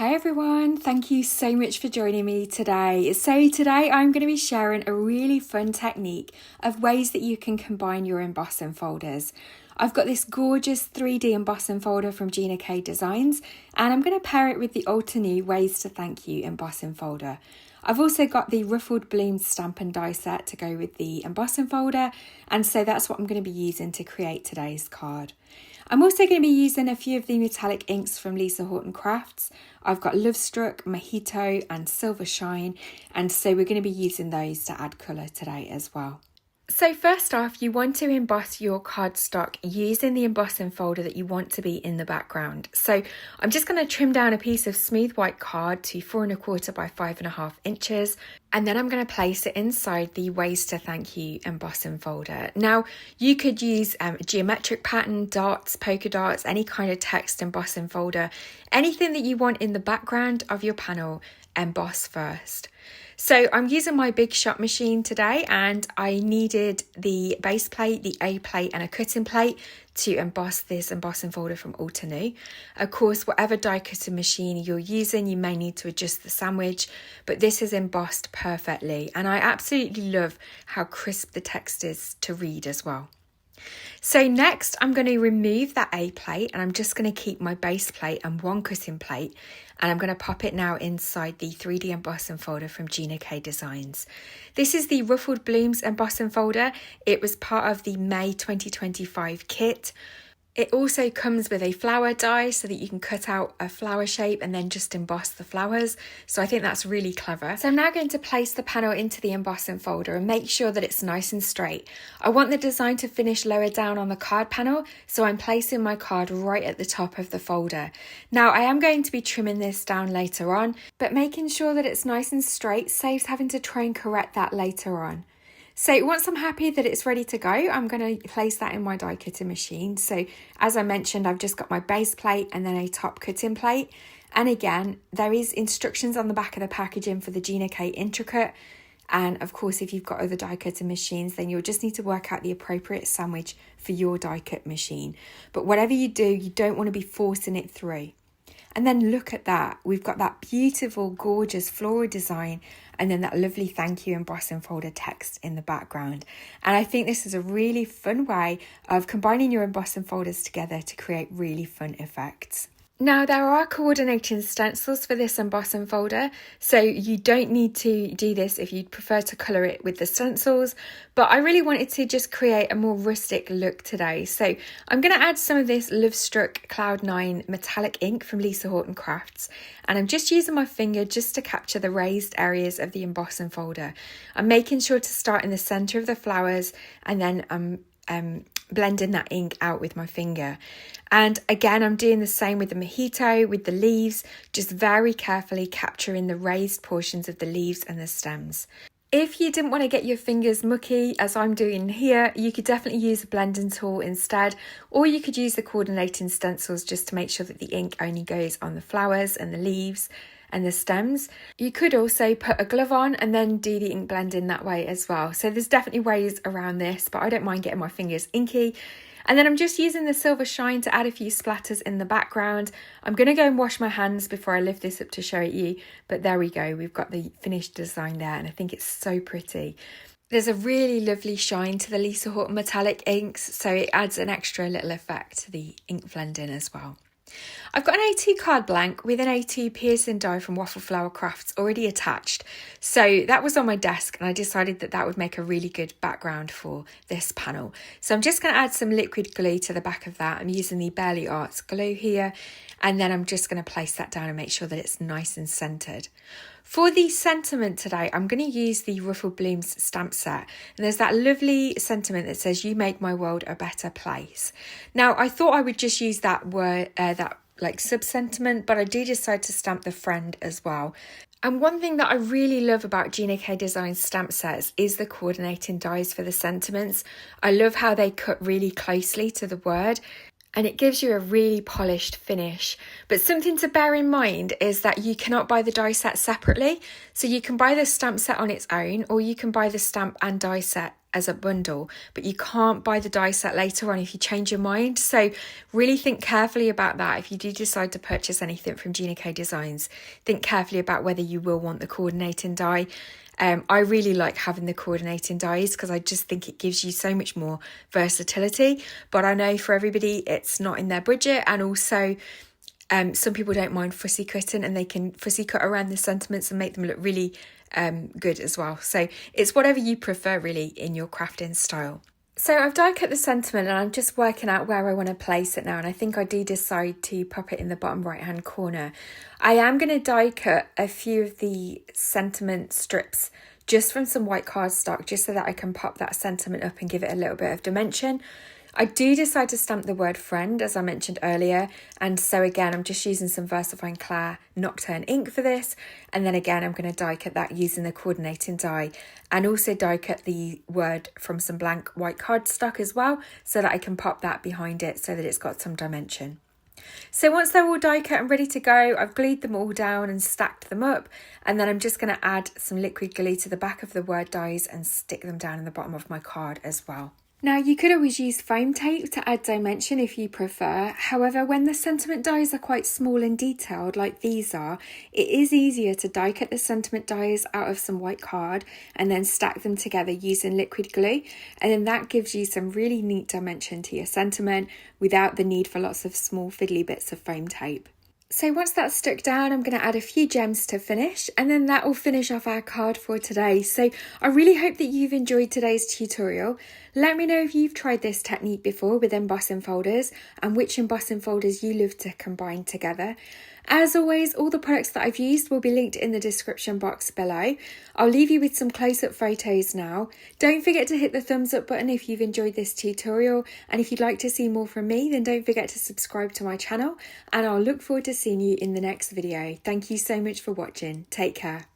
Hey everyone, thank you so much for joining me today. So today I'm going to be sharing a really fun technique of ways that you can combine your embossing folders. I've got this gorgeous 3D embossing folder from Gina Designs, and I'm going to pair it with the Altenew Ways to Thank You embossing folder. I've also got the Ruffled Blooms stamp and die set to go with the embossing folder, and so that's what I'm going to be using to create today's card. I'm also going to be using a few of the metallic inks from Horton Crafts. I've got Lovestruck, Mojito and Silver Shine, and so we're going to be using those to add colour today as well. So first off, you want to emboss your cardstock using the embossing folder that you want to be in the background. So I'm just going to trim down a piece of smooth white card to 4 1/4 by 5.5 inches. And then I'm going to place it inside the Ways to Thank You embossing folder. Now, you could use a geometric pattern, dots, polka dots, any kind of text embossing folder, anything that you want in the background of your panel, emboss first. So I'm using my big shot machine today, and I needed the base plate, the A plate and a cutting plate to emboss this embossing folder from Altenew. Of course, whatever die cutting machine you're using, you may need to adjust the sandwich, but this is embossed perfectly, and I absolutely love how crisp the text is to read as well. So next I'm going to remove that A plate, and I'm just going to keep my base plate and one cutting plate, and I'm going to pop it now inside the 3D embossing folder from Gina Designs. This is the Ruffled Blooms embossing folder. It was part of the May 2025 kit. It also comes with a flower die so that you can cut out a flower shape and then just emboss the flowers. So I think that's really clever. So I'm now going to place the panel into the embossing folder and make sure that it's nice and straight. I want the design to finish lower down on the card panel, so I'm placing my card right at the top of the folder. Now I am going to be trimming this down later on, but making sure that it's nice and straight saves having to try and correct that later on. So once I'm happy that it's ready to go, I'm going to place that in my die cutting machine. So as I mentioned, I've just got my base plate and then a top cutting plate. And again, there is instructions on the back of the packaging for the Gina Intricate. And of course, if you've got other die cutting machines, then you'll just need to work out the appropriate sandwich for your die cut machine. But whatever you do, you don't want to be forcing it through. And then look at that. We've got that beautiful, gorgeous floral design, and then that lovely thank you embossing folder text in the background. And I think this is a really fun way of combining your embossing folders together to create really fun effects. Now, there are coordinating stencils for this embossing folder, so you don't need to do this if you'd prefer to colour it with the stencils, but I really wanted to just create a more rustic look today. So I'm going to add some of this Lovestruck Cloud 9 metallic ink from Horton Crafts, and I'm just using my finger just to capture the raised areas of the embossing folder. I'm making sure to start in the centre of the flowers, and then I'm blending that ink out with my finger. And again, I'm doing the same with the Mojito, with the leaves, just very carefully capturing the raised portions of the leaves and the stems. If you didn't want to get your fingers mucky, as I'm doing here, you could definitely use a blending tool instead, or you could use the coordinating stencils just to make sure that the ink only goes on the flowers and the leaves and the stems. You could also put a glove on and then do the ink blending that way as well. So there's definitely ways around this, but I don't mind getting my fingers inky. And then I'm just using the Silver Shine to add a few splatters in the background. I'm going to go and wash my hands before I lift this up to show it you, but there we go. We've got the finished design there, and I think it's so pretty. There's a really lovely shine to the Horton metallic inks, so it adds an extra little effect to the ink blending as well. I've got an A2 card blank with an A2 piercing die from Waffle Flower Crafts already attached. So that was on my desk, and I decided that that would make a really good background for this panel. So I'm just going to add some liquid glue to the back of that. I'm using the Barely Arts glue here, and then I'm just going to place that down and make sure that it's nice and centered. For the sentiment today, I'm going to use the Ruffled Blooms stamp set. And there's that lovely sentiment that says, "You make my world a better place." Now, I thought I would just use that word, sub-sentiment, but I do decide to stamp the friend as well. And one thing that I really love about Gina Designs stamp sets is the coordinating dies for the sentiments. I love how they cut really closely to the word, and it gives you a really polished finish. But something to bear in mind is that you cannot buy the die set separately. So you can buy the stamp set on its own, or you can buy the stamp and die set as a bundle, but you can't buy the die set later on if you change your mind. So really think carefully about that. If you do decide to purchase anything from Gina K Designs, think carefully about whether you will want the coordinating die. I really like having the coordinating dies because I just think it gives you so much more versatility, but I know for everybody it's not in their budget, and also some people don't mind fussy cutting, and they can fussy cut around the sentiments and make them look really good as well. So it's whatever you prefer really in your crafting style. So I've die cut the sentiment and I'm just working out where I want to place it now, and I think I do decide to pop it in the bottom right hand corner. I am going to die cut a few of the sentiment strips just from some white cardstock, just so that I can pop that sentiment up and give it a little bit of dimension. I do decide to stamp the word friend, as I mentioned earlier, and so again I'm just using some VersaFine Clair Nocturne ink for this, and then again I'm going to die cut that using the coordinating die, and also die cut the word from some blank white cardstock as well, so that I can pop that behind it so that it's got some dimension. So once they're all die cut and ready to go, I've glued them all down and stacked them up, and then I'm just going to add some liquid glue to the back of the word dies and stick them down in the bottom of my card as well. Now you could always use foam tape to add dimension if you prefer. However, when the sentiment dies are quite small and detailed like these are, it is easier to die cut the sentiment dies out of some white card and then stack them together using liquid glue, and then that gives you some really neat dimension to your sentiment without the need for lots of small fiddly bits of foam tape. So once that's stuck down, I'm going to add a few gems to finish, and then that will finish off our card for today. So I really hope that you've enjoyed today's tutorial. Let me know if you've tried this technique before with embossing folders and which embossing folders you love to combine together. As always, all the products that I've used will be linked in the description box below. I'll leave you with some close-up photos now. Don't forget to hit the thumbs up button if you've enjoyed this tutorial, and if you'd like to see more from me, then don't forget to subscribe to my channel, and I'll look forward to seeing you in the next video. Thank you so much for watching. Take care.